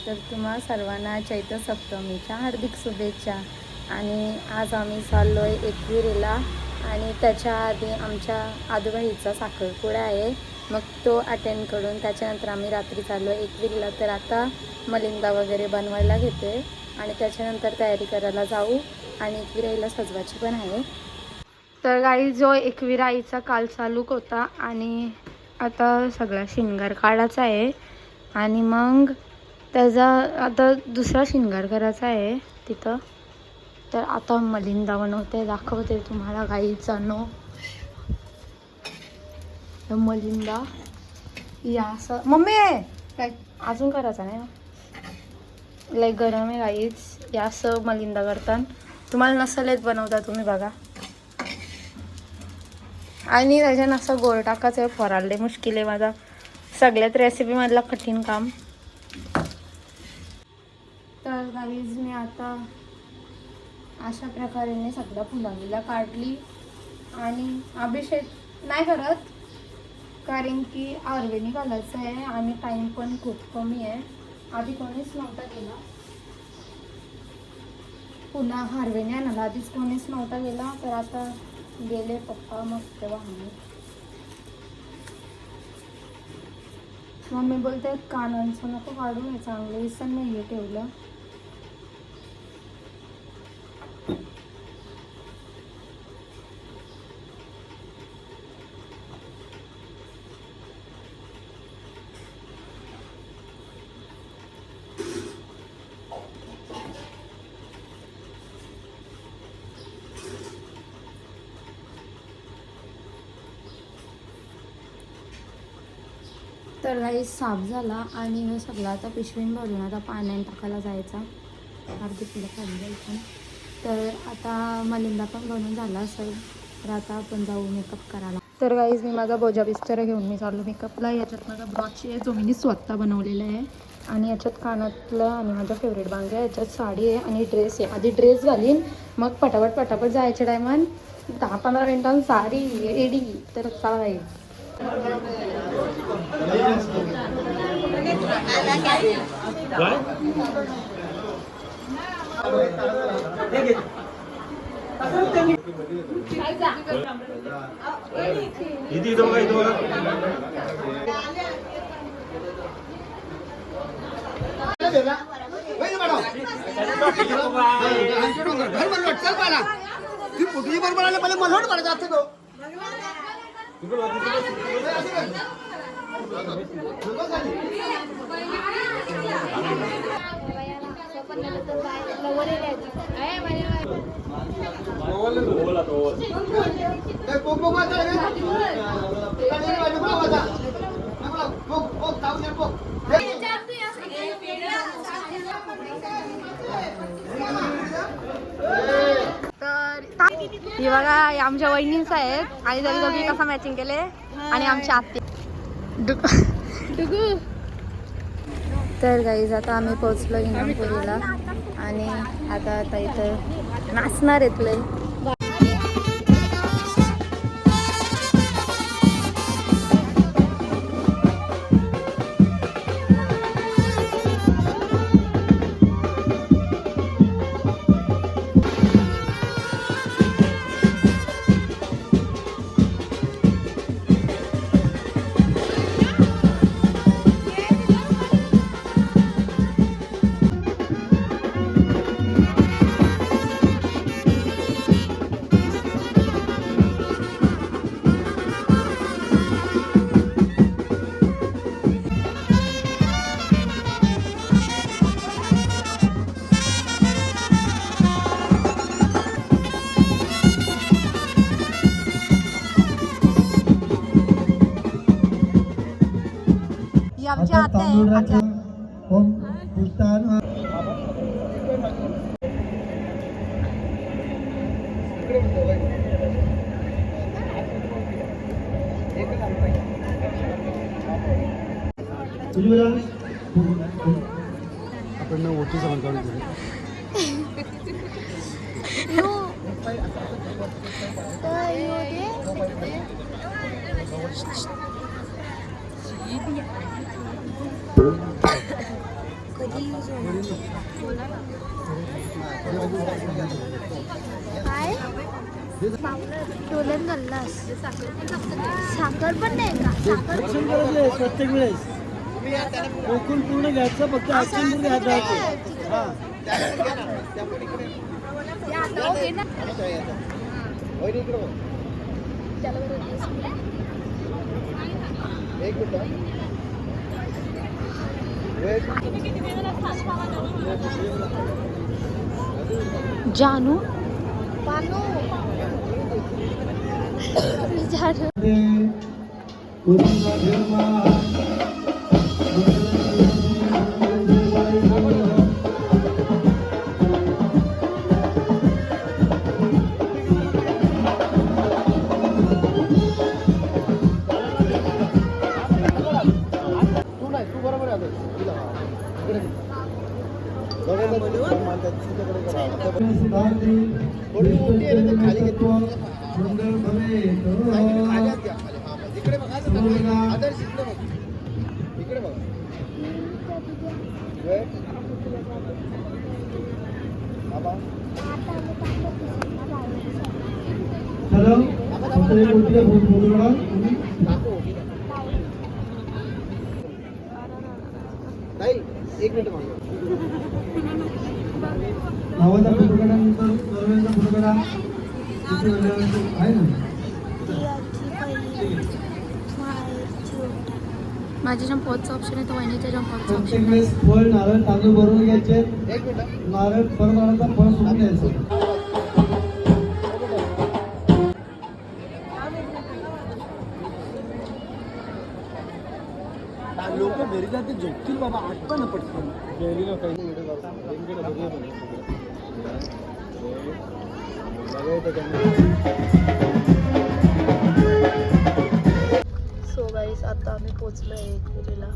तर तुम्हा सर्वांना चैत्र सप्तमीच्या हार्दिक शुभेच्छा. आणि आज आम्ही चाललो आहे एकविरेला आणि त्याच्या आधी आमच्या आजोबाईचा साखरपुडा आहे, मग तो अटेंड करून त्याच्यानंतर आम्ही रात्री चाललो आहे एकविरेला. तर आता मलिंदा वगैरे बनवायला घेते आणि त्याच्यानंतर तयारी करायला जाऊ आणि एकविराईला सजवायची पण आहे. तर गाई जो एकविरा आईचा कालचा लूक होता आणि आता सगळा शिंगार काढायचा आहे आणि मग त्याचा आता दुसरा शिंगार करायचा आहे तिथं. तर आता मलिंदा बनवते, दाखवते तुम्हाला गाईचा नो मलिंदा या असं. मम्मी काय अजून करायचं नाही, लय गरम आहे गाईच. या असं मलिंदा करतात, तुम्हाला नसेल येत बनवता तुम्ही बघा. आणि त्याच्यानं असं गोळ टाकायचं आहे, फराळले मुश्किल आहे माझा सगळ्यात रेसिपीमधला कठीण काम. तर गाईज मी आता अशा प्रकारे सगळ्या फुलांना काढली आणि अभिषेक नाही करत कारण की आरवेनी घालायचं आहे आणि टाईम पण खूप कमी आहे. आधी कोणीच नव्हता गेला, पुन्हा हारवेने आणायला आधीच कोणीच नव्हता गेला, तर आता गेले पप्पा, मग तेव्हा आम्ही. मम्मी बोलते कानांचं नको काढू, हे चांगलं दिसन नाही आहे ठेवलं. तर गाई साफ झाला आणि हे सगळं आता पिशवीन भरून आता पाण्याने टाकायला जायचा. अर्धी फुलं खाली जायचं. तर आता मलिंदा पण बनवून झाला असेल, तर आता आपण जाऊ मेकअप करायला. तर गाईज मी माझा बोजा बिस्तर घेऊन मी चालू मेकअपला. याच्यात माझा ब्रॉच आहे जो मी स्वतः बनवलेला आहे आणि याच्यात कानातलं आणि माझा फेवरेट बांगड्या आहे, याच्यात साडी आहे आणि ड्रेस आहे. आधी ड्रेस घालीन मग पटापट जायच्या टायमान 10-15 मिनिटांनी साडी रेडी. तर चला जाईल. ही बघा आमच्या वहिनींच आहेत आणि तरी दोघी कसा मॅचिंग केले आणि आमच्या आत्ते डुगू. तर गाईज आता आम्ही पोहोचलो इनामपुरीला आणि आता इथं नाचणार आहेत लय. आमच्या आत्या आहे. आपण ओटी समज काढून काय डोल्यात गल्लास साखर पण नाही का साखर प्रत्येक वेळेस कोकण पूर्ण घ्यायचं फक्त ऍक्शन पूर्ण घ्यायचं हा जानू पानू विचार तू बरोबर आहे थोडी मोठी आहे ना खाली घेतो इकडे बघा आदर्श इकडे बघ इकडे बघ हॅलो नाही एक मिनिट मागे नावाचा फोटो काढा नंतर फोटो काढा आहे ना माझ्या जंपॉटचा ऑप्शन आहे तो वहिनीच्या जंपॉटचा ऑप्शन प्रत्येक वेळेस फळ नारळ तांदूळ भरून घ्यायचे एक मिनिट नारळ परमाणाचा फळ सोडून द्यायचं लोक घरी जाते झोपतील बाबा आठवा ना पटकन सो गाईस आता आम्ही पोचलो आहे एकविरीला